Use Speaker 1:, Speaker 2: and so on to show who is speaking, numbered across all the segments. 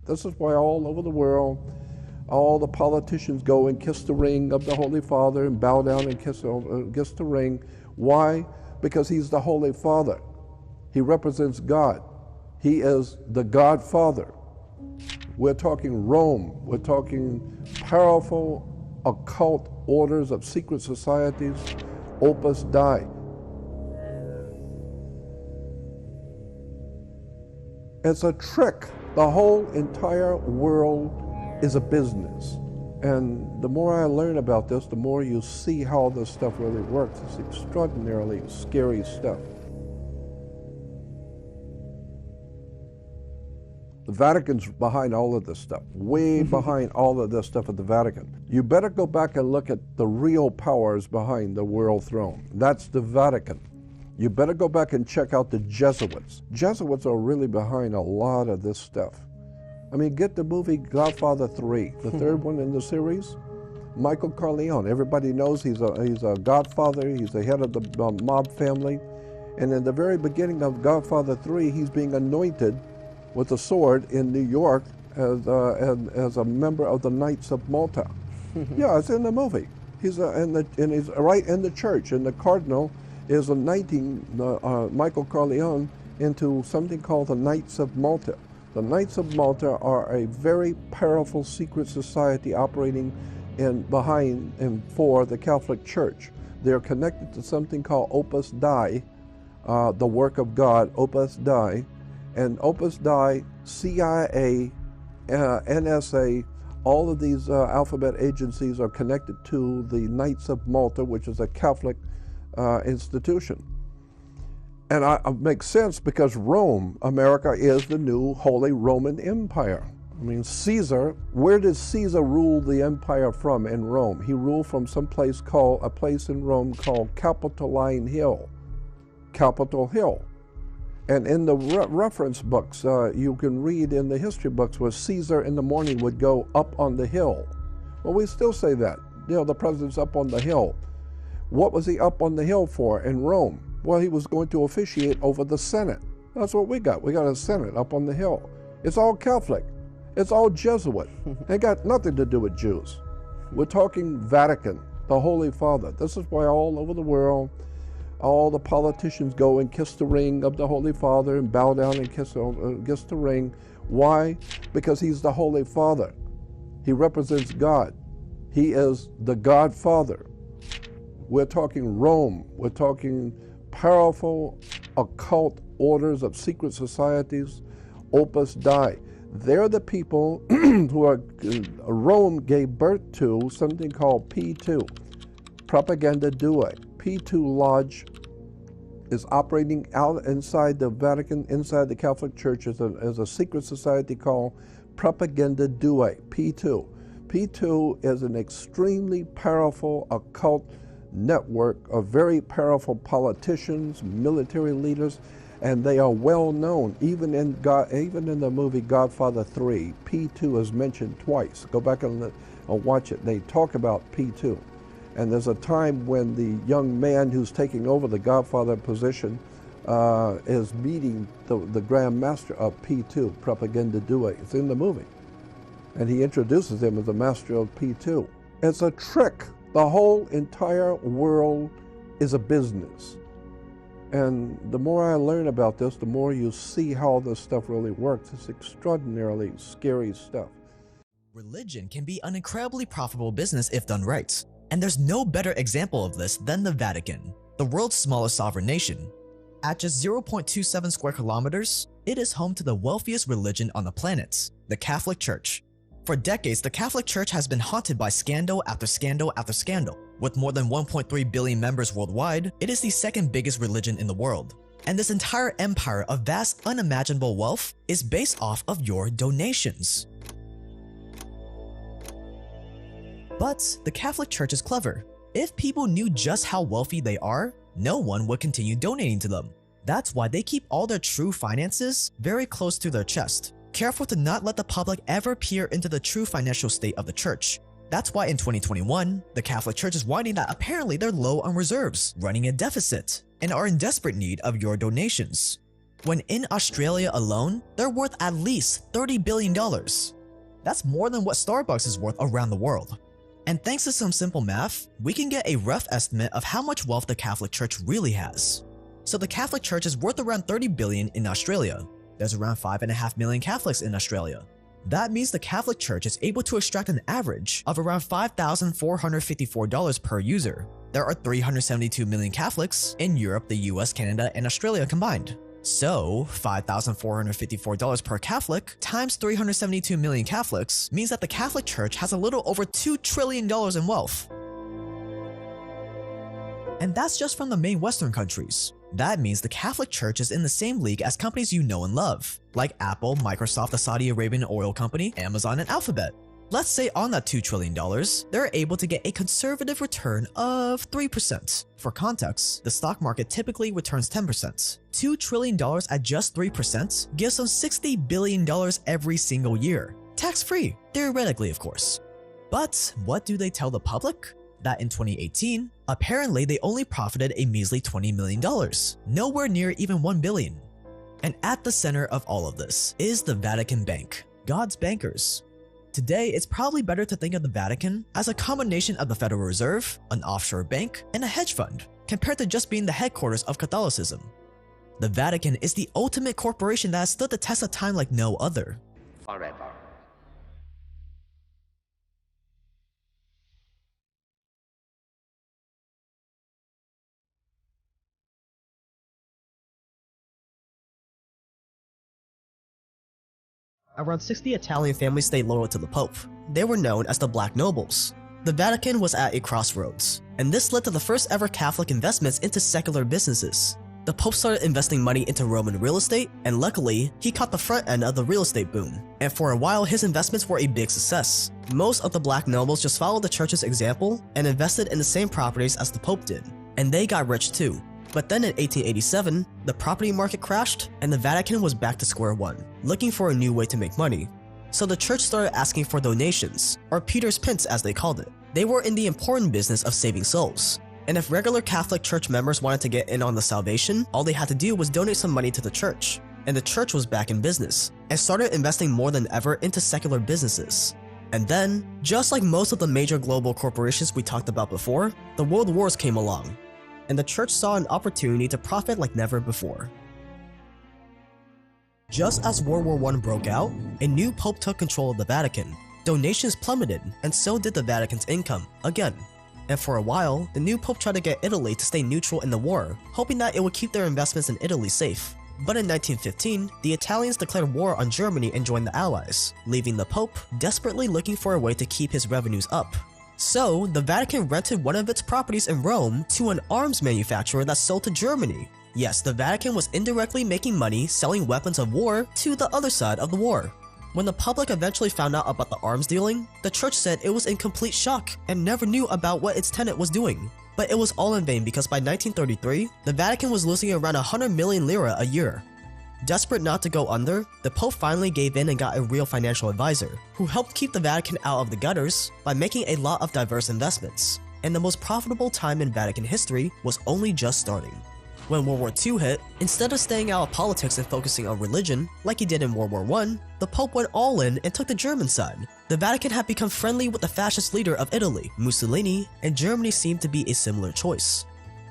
Speaker 1: This is why all over the world, all the politicians go and kiss the ring of the Holy Father and bow down and kiss the ring. Why? Because he's the Holy Father. He represents God. He is the Godfather. We're talking Rome. We're talking powerful occult orders of secret societies, Opus Dei. It's a trick. The whole entire world is a business. And the more I learn about this, the more you see how this stuff really works. It's extraordinarily scary stuff. The Vatican's behind all of this stuff, way behind all of this stuff at the Vatican. You better go back and look at the real powers behind the world throne. That's the Vatican. You better go back and check out the Jesuits. Jesuits are really behind a lot of this stuff. I mean, get the movie Godfather 3, the third one in the series. Michael Corleone, everybody knows he's a godfather, he's the head of the mob family. And in the very beginning of Godfather 3, he's being anointed with a sword in New York as a member of the Knights of Malta. Yeah, it's in the movie. He's right in the church, and the cardinal is anointing Michael Corleone into something called the Knights of Malta. The Knights of Malta are a very powerful secret society operating behind and for the Catholic Church. They're connected to something called Opus Dei, the work of God, Opus Dei. And Opus Dei, CIA, NSA, all of these alphabet agencies are connected to the Knights of Malta, which is a Catholic institution. And it makes sense because Rome, America, is the new Holy Roman Empire. I mean, Caesar, where did Caesar rule the empire from in Rome? He ruled from a place in Rome called Capitoline Hill, Capitol Hill. And in the reference books, you can read in the history books where Caesar in the morning would go up on the hill. Well, we still say that. You know, the president's up on the hill. What was he up on the hill for in Rome? Well, he was going to officiate over the Senate. That's what we got. We got a Senate up on the hill. It's all Catholic. It's all Jesuit. It got nothing to do with Jews. We're talking Vatican, the Holy Father. This is why all over the world, all the politicians go and kiss the ring of the Holy Father and bow down and kiss the ring. Why? Because he's the Holy Father. He represents God. He is the Godfather. We're talking Rome. We're talking powerful occult orders of secret societies, Opus Dei. They're the people Rome gave birth to something called P2, Propaganda Due. P2 Lodge is operating out inside the Vatican, inside the Catholic Church, as a secret society called Propaganda Due, P2. P2 is an extremely powerful occult network of very powerful politicians, military leaders, and they are well known. Even in the movie Godfather 3, P2 is mentioned twice. Go back and watch it. They talk about P2. And there's a time when the young man who's taking over the Godfather position is meeting the Grand Master of P2, Propaganda Due. It's in the movie. And he introduces him as the master of P2. It's a trick. The whole entire world is a business. And the more I learn about this, the more you see how this stuff really works. It's extraordinarily scary stuff.
Speaker 2: Religion can be an incredibly profitable business if done right. And there's no better example of this than the Vatican, the world's smallest sovereign nation. At just 0.27 square kilometers, it is home to the wealthiest religion on the planet, the Catholic Church. For decades, the Catholic Church has been haunted by scandal after scandal after scandal. With more than 1.3 billion members worldwide, it is the second biggest religion in the world. And this entire empire of vast, unimaginable wealth is based off of your donations. But the Catholic Church is clever. If people knew just how wealthy they are, no one would continue donating to them. That's why they keep all their true finances very close to their chest, careful to not let the public ever peer into the true financial state of the church. That's why in 2021, the Catholic Church is whining that apparently they're low on reserves, running a deficit, and are in desperate need of your donations. when in Australia alone, they're worth at least $30 billion. That's more than what Starbucks is worth around the world. And thanks to some simple math, we can get a rough estimate of how much wealth the Catholic Church really has. So the Catholic Church is worth around $30 billion in Australia. There's around 5.5 million Catholics in Australia. That means the Catholic Church is able to extract an average of around $5,454 per user. There are 372 million Catholics in Europe, the US, Canada, and Australia combined. So, $5,454 per Catholic times 372 million Catholics means that the Catholic Church has a little over $2 trillion in wealth. And that's just from the main Western countries. That means the Catholic Church is in the same league as companies you know and love, like Apple, Microsoft, the Saudi Arabian oil company, Amazon, and Alphabet. Let's say on that $2 trillion, they're able to get a conservative return of 3%. For context, the stock market typically returns 10%. $2 trillion at just 3% gives them $60 billion every single year. Tax-free, theoretically of course. But what do they tell the public? That in 2018, apparently they only profited a measly $20 million, nowhere near even $1 billion. And at the center of all of this is the Vatican Bank, God's bankers. Today, it's probably better to think of the Vatican as a combination of the Federal Reserve, an offshore bank, and a hedge fund, compared to just being the headquarters of Catholicism. The Vatican is the ultimate corporation that has stood the test of time like no other.
Speaker 3: Forever.
Speaker 4: Around 60 Italian families stayed loyal to the Pope. They were known as the Black Nobles. The Vatican was at a crossroads, and this led to the first ever Catholic investments into secular businesses. The Pope started investing money into Roman real estate, and luckily, he caught the front end of the real estate boom. And for a while, his investments were a big success. Most of the Black nobles just followed the church's example and invested in the same properties as the Pope did, and they got rich too. But then in 1887, the property market crashed and the Vatican was back to square one, looking for a new way to make money. So the church started asking for donations, or Peter's Pence as they called it. They were in the important business of saving souls. And if regular Catholic Church members wanted to get in on the salvation, all they had to do was donate some money to the church. And the church was back in business, and started investing more than ever into secular businesses. And then, just like most of the major global corporations we talked about before, the world wars came along. And the church saw an opportunity to profit like never before. Just as World War I broke out, a new pope took control of the Vatican. Donations plummeted, and so did the Vatican's income, again. And for a while, the new pope tried to get Italy to stay neutral in the war, hoping that it would keep their investments in Italy safe. But in 1915, the Italians declared war on Germany and joined the Allies, leaving the pope desperately looking for a way to keep his revenues up. So, the Vatican rented one of its properties in Rome to an arms manufacturer that sold to Germany. Yes, the Vatican was indirectly making money selling weapons of war to the other side of the war. When the public eventually found out about the arms dealing, the church said it was in complete shock and never knew about what its tenant was doing. But it was all in vain because by 1933, the Vatican was losing around 100 million lira a year. Desperate not to go under, the Pope finally gave in and got a real financial advisor, who helped keep the Vatican out of the gutters by making a lot of diverse investments. And the most profitable time in Vatican history was only just starting. When World War II hit, instead of staying out of politics and focusing on religion, like he did in World War I, the Pope went all in and took the German side. The Vatican had become friendly with the fascist leader of Italy, Mussolini, and Germany seemed to be a similar choice.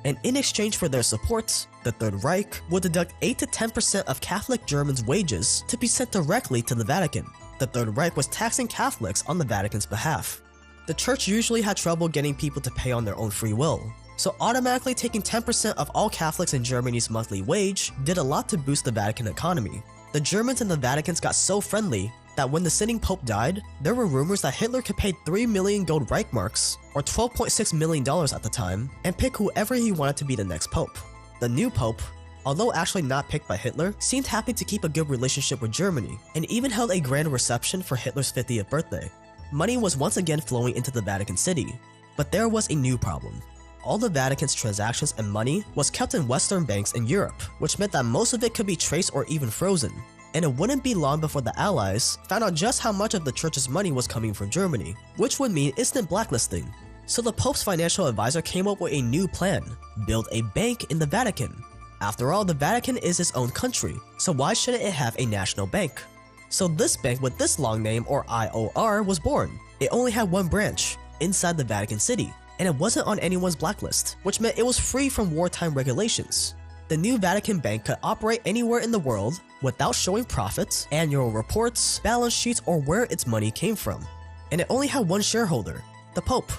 Speaker 4: And in exchange for their support, the Third Reich would deduct 8 to 10% of Catholic Germans' wages to be sent directly to the Vatican. The Third Reich was taxing Catholics on the Vatican's behalf. The church usually had trouble getting people to pay on their own free will, so automatically taking 10% of all Catholics in Germany's monthly wage did a lot to boost the Vatican economy. The Germans and the Vaticans got so friendly that when the sitting pope died, there were rumors that Hitler could pay 3 million gold Reichmarks, or $12.6 million at the time, and pick whoever he wanted to be the next pope. The new pope, although actually not picked by Hitler, seemed happy to keep a good relationship with Germany, and even held a grand reception for Hitler's 50th birthday. Money was once again flowing into the Vatican City, but there was a new problem. All the Vatican's transactions and money was kept in Western banks in Europe, which meant that most of it could be traced or even frozen. And it wouldn't be long before the Allies found out just how much of the church's money was coming from Germany, which would mean instant blacklisting. So the Pope's financial advisor came up with a new plan: build a bank in the Vatican. After all, the Vatican is its own country, so why shouldn't it have a national bank? So this bank with this long name, or IOR, was born. It only had one branch, inside the Vatican City, and it wasn't on anyone's blacklist, which meant it was free from wartime regulations. The new Vatican Bank could operate anywhere in the world without showing profits, annual reports, balance sheets, or where its money came from. And it only had one shareholder, the Pope.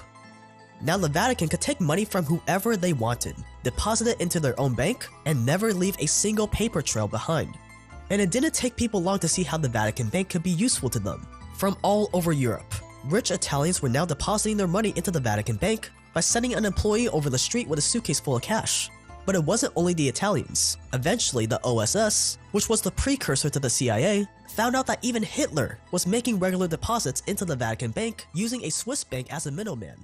Speaker 4: Now the Vatican could take money from whoever they wanted, deposit it into their own bank, and never leave a single paper trail behind. And it didn't take people long to see how the Vatican Bank could be useful to them. From all over Europe, rich Italians were now depositing their money into the Vatican Bank by sending an employee over the street with a suitcase full of cash. But it wasn't only the Italians. Eventually, the OSS, which was the precursor to the CIA, found out that even Hitler was making regular deposits into the Vatican Bank using a Swiss bank as a middleman.